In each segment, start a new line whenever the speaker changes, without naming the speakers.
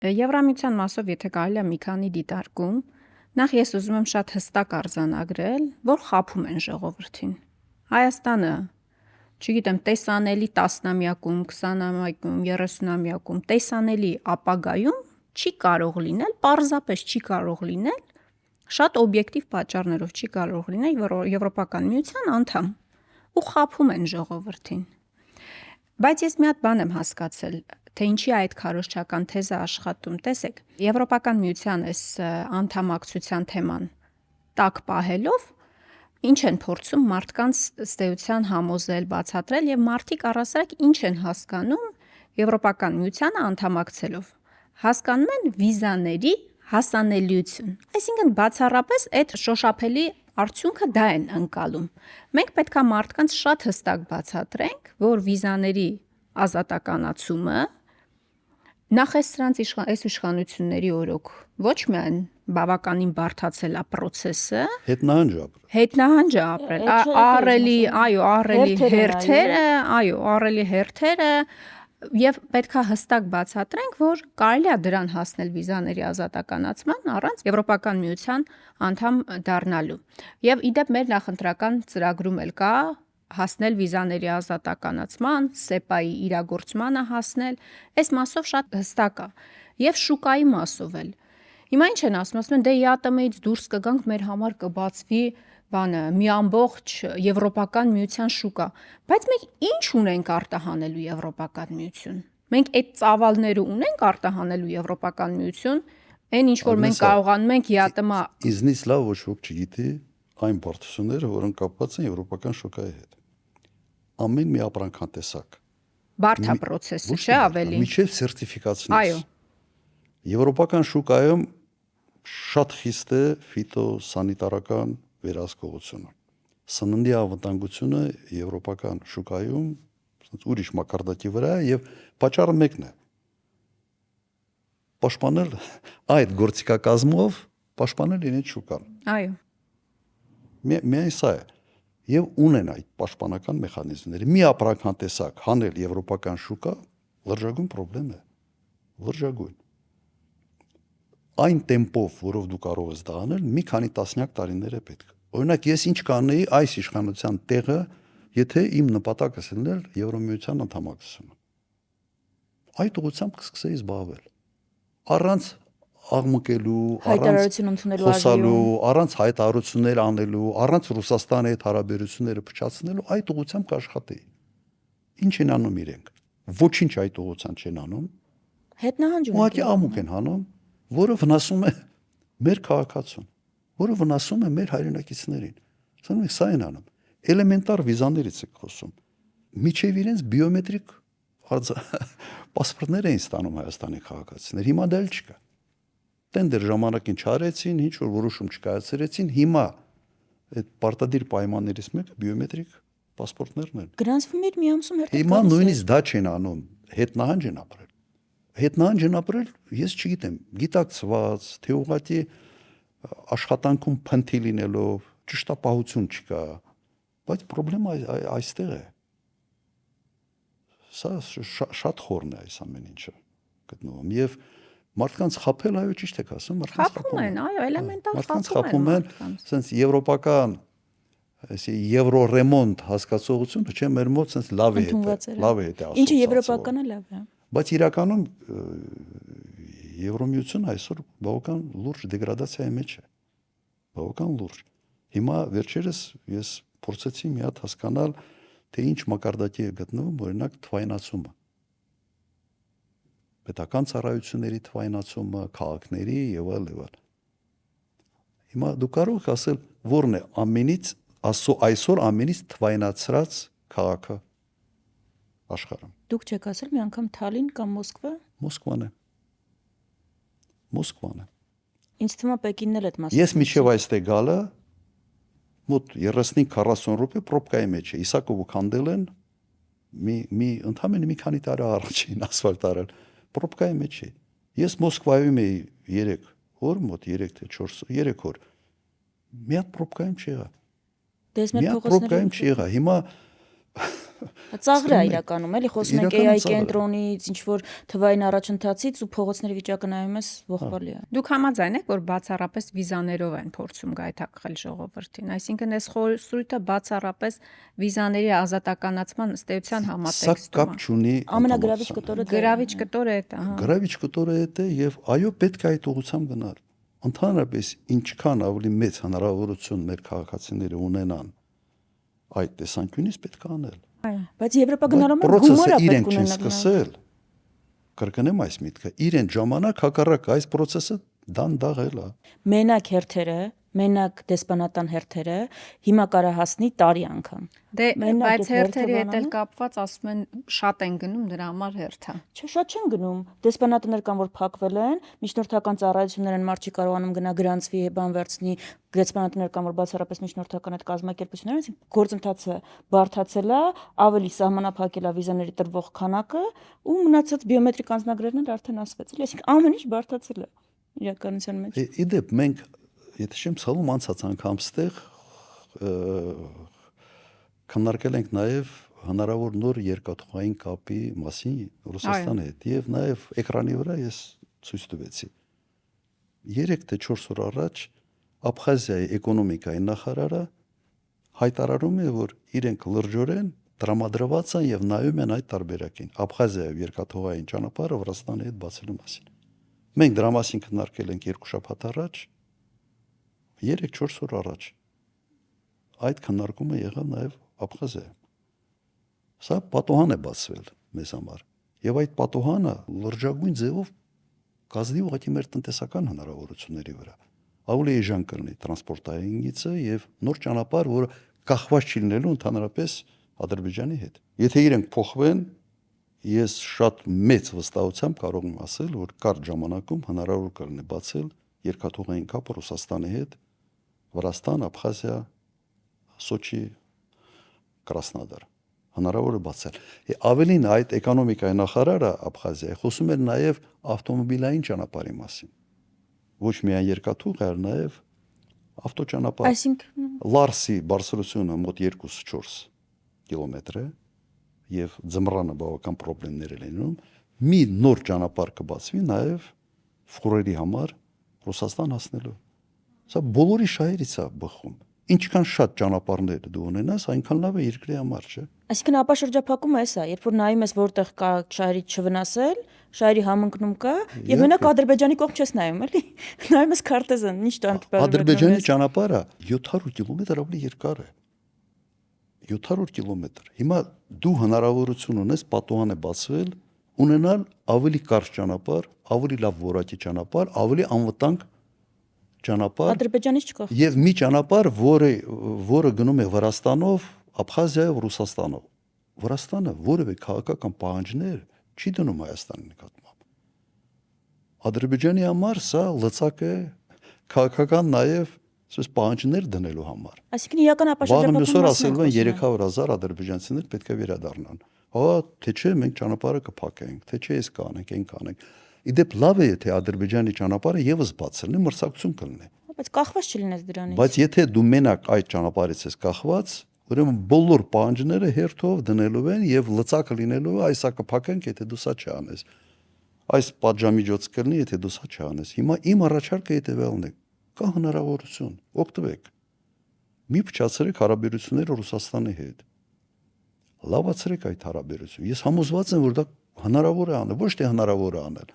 Եվրամիության մասով, եթե կարելի է մի քանի դիտարկում, նախ ես ուզում եմ շատ հստակ արձանագրել, որ խաբում են ժողովրդին։ Հայաստանը, չգիտեմ, տեսանելի 10-ամյակում, 20-ամյակում, 30-ամյակում, տեսանելի ապագայում չի կարող լինել, պարզապես չի կարող լինել, շատ օբյեկտիվ պատճառներով չի կարող լինել Եվրոպական միության անդամ ու խաբում են ժողովրդին։ Բայց ես մի հատ բան եմ հասկացել, թե ինչի այդ քարոզչական թեզը աշխատում։ Տեսեք, Եվրոպական միության այս անդամակցության թեման տակ պահելով ինչ են փորձում մարդկանց ըստ էության համոզել, բացատրել եւ մարդիկ առասարակ ինչ են հասկանում Եվրոպական միությանը անդամակցելով։ Հասկանում են վիզաների հասանելիություն։ Այսինքն բացառապես այդ շոշափելի արդյունքը դա են ընկալում։ Մենք պետքա մարդկանց շատ հստակ բացատրենք, որ վիզաների ազատականացումը նախ այս իշխանությունների օրոք ոչ միայն բավականին բարդացել է process-ը, հետնահանջ է ապրել, ահռելի հերթերը, եւ պետքա հստակ բացատրենք, որ կարելի է դրան հասնել վիզաների ազատականացման առանց Եվրոպական միության անդամ դառնալու։ Եվ իդեպ մեր նախընտրական ծրագրում էլ կա հասնել վիզաների ազատականացման, SEPA-ի իրագործմանը հասնել, այս մասով շատ հստակ է, եւ շուկայի մասով էլ։ Հիմա ինչ են ասում են, դե ԵԱՏՄ-ից դուրս կգանք, մեր համար կբացվի մի ամբողջ Եվրոպական միության շուկա, բայց մենք ինչ ունենք արտահանելու Եվրոպական միություն։ Մենք այդ ծավալները ունենք արտահանելու Եվրոպական միություն, այն ինչ որ մենք կարողանում ենք ԵԱՏՄ
Իզնից լավ ոչ ոք չգիտի այն բարդությունները, որոնք կապված են Եվրոպական շուկայի հետ։ Ամեն մի ապրանքատեսակ
բարդ է process-ը, չէ՞ ավելի։
Միջև սերտիֆիկացնես։ Եվրոպական շուկայում շատ խիստ է ֆիտոսանիտարական վերահսկողությունը։ Սննդի անվտանգությունը Եվրոպական շուկայում ուրիշ մակարդակի վրա է եւ պատճառը մեկն է։ Պաշտպանել այդ գործիքակազմով պաշտպանել իրենց շուկան։
Այո։
Միայն սա է։ Եվ ունեն այդ պաշտպանական մեխանիզմները։ Մի ապրանքատեսակ հանել Եվրոպական շուկա լրջագույն խնդրեմ է։ Լրջագույն։ Այն տեմպով, որով դու կարող ես դա անել, մի քանի տասնյակ տարիներ է պետք։ Օրինակ ես ինչ կանեի այս իշխանության տեղը, եթե իմ նպատակը լիներ Եվրոմիության անդամակցությունը։ Այդ ուղղությամբ կսկսեի զբաղվել։ Առանց աղմկելու, առանց խոսալու, առանց հայտարարություններ անելու, առանց Ռուսաստանի հետ հարաբերությունները փչացնելու, այդ ուղղությամբ կաշխատեի։ Ինչ են անում իրենք։ Ոչինչ այդ ուղղությամբ չեն անում։
Հետնահանջում են։
Ուղղակի ամուկ են հանում, որը վնասում է մեր քաղաքացուն, որը վնասում է մեր հայրենակիցներին։ Սա են անում։ Էլեմենտար վիզաներից եք խոսում։ Միջև իրենց բիոմետրիկ պասպորտներ էին ստանում Հայաստանի քաղաքացիներ, հիմա դա էլ չկա։ Տենդեր ժամանակին չարեցին, ինչ որ որոշում չկայացրեցին, հիմա այդ պարտադիր պայմաններից մեկը բիոմետրիկ պասպորտներն են։
Գրանցվում էր մի ամսում հերթ։
Հիմա նույնիսկ դա չեն անում, հետնահանջ են ապրել։ Հետնահանջ են ապրել, ես չգիտեմ, գիտակցված, թե ուղղակի աշխատանքում փնթի լինելով, ճշտապահություն չկա, բայց խնդրեմը այստեղ է։ Սա շատ խորն է այս ամեն ինչը գտնվում եւ մարդկանց խափել, այո, ճիշտ եք ասում, մարդկանց
խափում են, այո, էլեմենտար
մարդկանց խափում են, sense եվրոպական, այսի եվրոռեմոնտ հասկացողությունը, չէ, մեր մոտ sense լավ է հետ,
Ինչը եվրոպականը լավ է։
Բայց իրականում Եվրոմիությունը այսօր բավական լուրջ դեգրադացիայի մեջ է։ Բավական լուրջ։ Հիմա վերջերս ես փորձեցի մի հատ հասկանալ, թե ինչ մակարդակի է գտնվում, օրինակ թվայնացումը։ Պետական ծառայությունների թվայնացումը, քաղաքների եւ այլն։ Հիմա դու կարող ես ասել, որն է այսօր ամենից թվայնացած քաղաքը աշխարհում։
Դուք չեք ասել մի անգամ Թալին կամ Մոսկվա։
Մոսկվան է։
Ինձ թվում է Պեկինն էլ այդ մասը։
Ես միջև այստեղ գալը մոտ 35-40 րոպե պրոբկայի մեջ է։ Իսակովը քանդել են ընդամենը մի քանի տարի առաջ էին ասֆալտ արել։ Պրոբկայի մեջ է։ Ես Մոսկվայում էի 3 օր, մոտ 3 թե 3 օր։ Մի հատ պրոբկայում չեղա։ Մի հատ պրոբկայում չեղա։ Հիմա
Ծաղր է իրականում, էլի խոսում ենք
Իրականում
AI
ծաղր է։
կենտրոնից, ինչ որ թվային առաջընթացից ու փողոցների վիճակը նայում ես ողբալի է։
Դուք համաձայն եք, որ բացառապես վիզաներով են փորձում գայթակղել ժողովրդին, այսինքն այս խորհուրդը բացառապես վիզաների ազատականացման ըստ էության
Սա
համատեքստում
կապ
է։
չունի
Ամենագրավիչ
անդամակցությանը։
կտորը
Գրավիչ կտորը է դա, հա։
Գրավիչ կտորը է եւ այո պետք է այդ ուղղությամբ գնալ։ Ընդհանրապես ինչքան ավելի մեծ հնարավորություն մեր քաղաքացիները ունենան այդ տեսանկյունից պետք է անել։
Բայց Եվրոպա գնալու համար
Պրոցեսը
գումար է
իրենք
պետք
չեն
ունենալ։
սկսել։ Կրկնեմ այս միտքը, իրեն ժամանակ հակառակ այս պրոցեսը դանդաղել է։
Մենակ հերթերը, մենակ դեսպանատան հերթերը հիմա կարա հասնի տարի անգամ։
Դե
Մենակ
բայց
այդ
հերթերի հետ
հերթը
էլ կապված ասում են շատ են գնում դրա համար հերթը։
Չէ, շատ չեն գնում։ Դեսպանատներ կան, որ փակվել են, միջնորդական ծառայություններ են, մարդ չի կարողանում գնա գրանցվի, բան վերցնի, դեսպանատներ կան, որ բացառապես միջնորդական այդ կազմակերպություններ են, գործընթացը բարդացել է, ավելի սահմանափակել է վիզաների տրվող քանակը ու մնացած բիոմետրիկ անձնագրերն էլ արդեն ասվեց։ Այսինքն ամեն ինչ բարդացել է իրականության մեջ։
Իդեպ մենք եթե չեմ ցավում անցած անգամ ստեղ քննարկել ենք նաև հնարավոր նոր երկաթուղային կապի մասին Ռուսաստանի հետ եւ նաև էկրանի վրա ես ցույց տվեցի 3 թե 4 օր առաջ Աբխազիայի էկոնոմիկայի նախարարը հայտարարում է որ իրենք լրջորեն տրամադրված են եւ նայում են այդ տարբերակին Աբխազիայով երկաթուղային ճանապարհը Վրաստանի հետ բացելու մասին մենք դրա մասին քննարկել ենք 2 շաբաթ առաջ 3-4 օր առաջ այդ քննարկումը եղավ նաև Աբխազիայում Սա պատոհան է բացվել մեզ համար եւ այդ պատոհանը լրջագույն ձևով կազդի ուղղակի մեր տնտեսական հնարավորությունների վրա ավելի էժան կլինի տրանսպորտային գիծը եւ նոր ճանապարհ որը կախված չի լինելու ընդհանրապես Ադրբեջանի հետ եթե իրենք փոխվեն ես շատ մեծ վստահությամբ կարող եմ ասել որ կարճ ժամանակում հնարավոր կլինի բացել երկաթուղային կապը Ռուսաստանի հետ Վրաստան, Աբխազիա, Սոչի, Կրասնոդար հնարավոր է բացել։ Ավելին այդ էկոնոմիկայի նախարարը Աբխազիայի խոսում էր նաև ավտոմոբիլային ճանապարհի մասին։ Ոչ միայն երկաթուղ, այլ նաև ավտոճանապարհ։
Այսինքն
Լարսի բարձրությունը մոտ 2-4 կիլոմետր է եւ ձմռանը բավական խնդիրներ են լինում։ Մի նոր ճանապարհ կբացվի նաև ֆուրերի համար Ռուսաստան հասնելու։ Սա բոլորի շահերից է բխում։ Ինչքան շատ ճանապարհներ դու ունենաս, այնքան լավ է երկրի համար, չէ՞։
Այսինքն ապա շրջափակումը էս է, երբ որ նայում ես որտեղ կա շահերից չվնասել, շահերի համընկնում կա, եւ մենակ Ադրբեջանի կողմ չես նայում, էլի։ Նայում ես քարտեզան, ինչ տանտ բերում։
Ադրբեջանի ճանապարհը 700 կիլոմետր ավելի երկար է։ 700 կիլոմետր։ Հիմա դու հնարավորություն ունես պատոհան է բացվել, ունենալ ավելի կարճ ճանապարհ, ավելի լավ որակի ճանապարհ, ավելի անվտանգ ճանապարհ
Ադրբեջանից չկա։
եւ մի ճանապարհ, որը գնում է Վրաստանով, Աբխազիայով, Ռուսաստանով։ Վրաստանը որևէ քաղաքական պահանջներ չի դնում Հայաստանի նկատմամբ։ Ադրբեջանի համար սա լծակ է քաղաքական նաեւ ասես պահանջներ դնելու համար։
Այսինքն իրական ապա
Վաղը մյուս օր
շրջափակումը
ասել են 300,000 ադրբեջանցիներ պետք է վերադառնան։ Հա, թե չէ մենք ճանապարհը կփակենք, թե չէ էս կանենք, այն կանենք։ Իդեպ լավ է եթե Ադրբեջանի ճանապարհը եւս բաց լինի, մրցակցություն կլինի։
բայց կախված չլինես դրանից։
Բայց եթե դու մենակ այդ ճանապարհից ես կախված, ուրեմն բոլոր պահանջները հերթով դնելու են եւ լծակը լինելու է, այսա կփակենք, եթե դու սա չանես։ Այս պատժամիջոց կլինի, եթե դու սա չանես։ Հիմա իմ առաջարկը հետեւյալն է. կա հնարավորություն, օգտվեք։ Մի փչացրեք հարաբերությունները Ռուսաստանի հետ։ Լավացրեք այդ հարաբերությունը։ Ես համոզված եմ, որ դա հնարավոր է անել, ոչ թե հնարավոր է անել։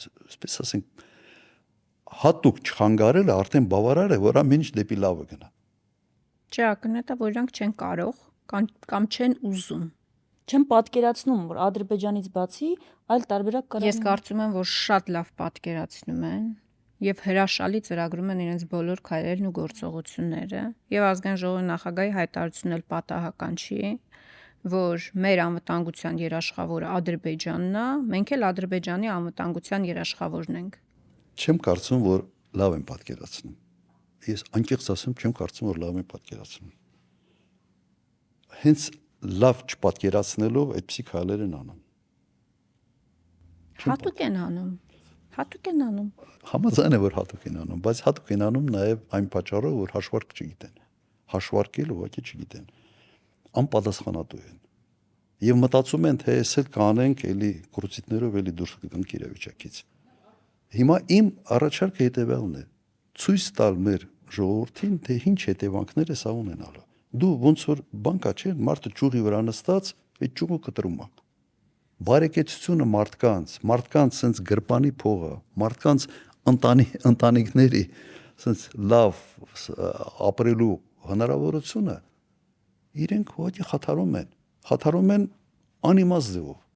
Այսպես ասենք, հատուկ չխանգարելը արդեն բավարար է, որ ամեն ինչ դեպի լավը գնա։
Չէ, ակնհայտ է, որ իրանք չեն կարող կամ չեն ուզում։
Չեմ պատկերացնում, որ Ադրբեջանից բացի այլ տարբերակ կարող
Ես կարծում եմ, որ շատ լավ պատկերացնում են եւ հրաշալի ծրագրում են իրենց բոլոր քայլերն ու գործողությունները եւ ազգային ժողովի նախագահի հայտարարությունն էլ պատահական չի, որ մեր անվտանգության երաշխավորը Ադրբեջանն է, մենք էլ Ադրբեջանի անվտանգության երաշխավորն ենք։
Չեմ կարծում, որ լավ են պատկերացնում։ Ես անկեղծ ասեմ, չեմ կարծում, որ լավ են պատկերացնում։ Հենց լավ չպատկերացնելով այդպիսի քայլեր են անում։
Հատուկ են անում։ Հատուկ են անում։
Համաձայն եմ, որ հատուկ են անում, բայց հատուկ են անում նաև այն պատճառով, որ հաշվարկ չգիտեն։ Հաշվարկել ուղղակի չգիտեն։ Անպատասխանատու են։ Եվ մտածում են, թե ես էլ կանենք, էլի կրուցիտներով էլի դուրս կգանք իրավիճակից։ Հիմա իմ առաջարկը հետևյալն է. ցույց տալ մեր ժողովրդին, թե ինչ հետևանքներ է սա ունենալու։ Դու ոնց որ բանկա չէ, մարդը ճյուղի վրա նստած, այդ ճյուղը կտրում է։ Բարեկեցությունը մարդկանց sense գրպանի փողը, մարդկանց ընտանիքների sense լավ ապրելու հնարավորությունը իրենք ուղղակի խաթարում են անիմաստ ձևով։